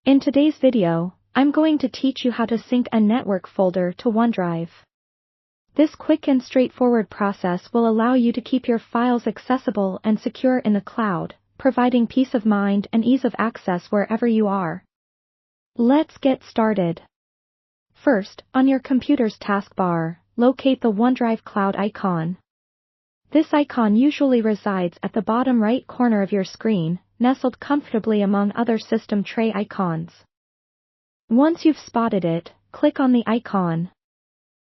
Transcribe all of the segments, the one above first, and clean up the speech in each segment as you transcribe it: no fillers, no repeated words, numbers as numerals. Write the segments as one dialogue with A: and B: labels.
A: In today's video, I'm going to teach you how to sync a network folder to OneDrive. This quick and straightforward process will allow you to keep your files accessible and secure in the cloud, providing peace of mind and ease of access wherever you are. Let's get started. First, on your computer's taskbar, locate the OneDrive Cloud icon. This icon usually resides at the bottom right corner of your screen, nestled comfortably among other system tray icons. Once you've spotted it, click on the icon.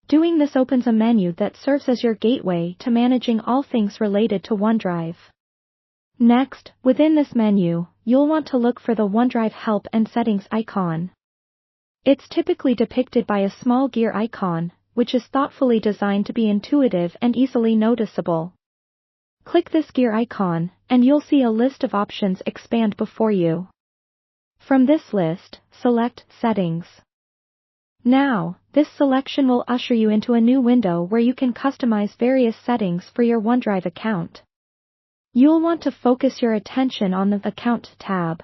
A: Doing this opens a menu that serves as your gateway to managing all things related to OneDrive. Next, within this menu, you'll want to look for the OneDrive Help and Settings icon. It's typically depicted by a small gear icon, which is thoughtfully designed to be intuitive and easily noticeable. Click this gear icon, and you'll see a list of options expand before you. From this list, select Settings. Now, this selection will usher you into a new window where you can customize various settings for your OneDrive account. You'll want to focus your attention on the Account tab.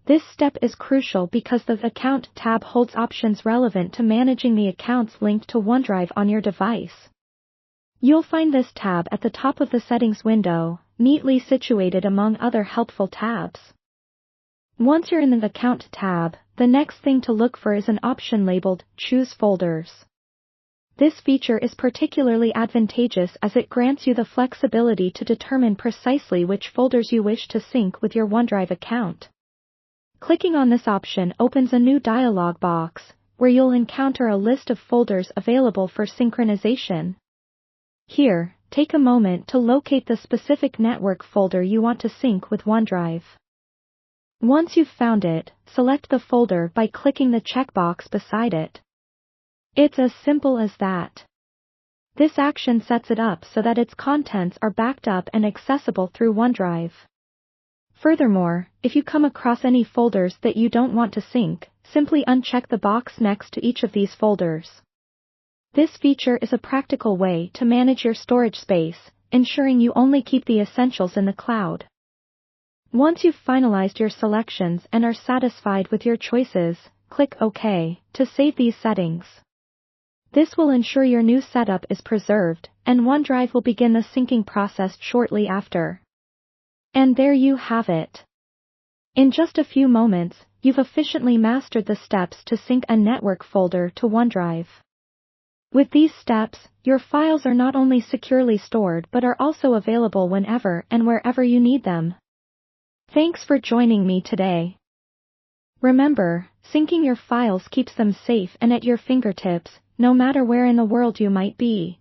A: This step is crucial because the Account tab holds options relevant to managing the accounts linked to OneDrive on your device. You'll find this tab at the top of the Settings window, neatly situated among other helpful tabs. Once you're in the Account tab, the next thing to look for is an option labeled Choose Folders. This feature is particularly advantageous as it grants you the flexibility to determine precisely which folders you wish to sync with your OneDrive account. Clicking on this option opens a new dialog box, where you'll encounter a list of folders available for synchronization. Here, take a moment to locate the specific network folder you want to sync with OneDrive. Once you've found it, select the folder by clicking the checkbox beside it. It's as simple as that. This action sets it up so that its contents are backed up and accessible through OneDrive. Furthermore, if you come across any folders that you don't want to sync, simply uncheck the box next to each of these folders. This feature is a practical way to manage your storage space, ensuring you only keep the essentials in the cloud. Once you've finalized your selections and are satisfied with your choices, click OK to save these settings. This will ensure your new setup is preserved, and OneDrive will begin the syncing process shortly after. And there you have it. In just a few moments, you've efficiently mastered the steps to sync a network folder to OneDrive. With these steps, your files are not only securely stored but are also available whenever and wherever you need them. Thanks for joining me today. Remember, syncing your files keeps them safe and at your fingertips, no matter where in the world you might be.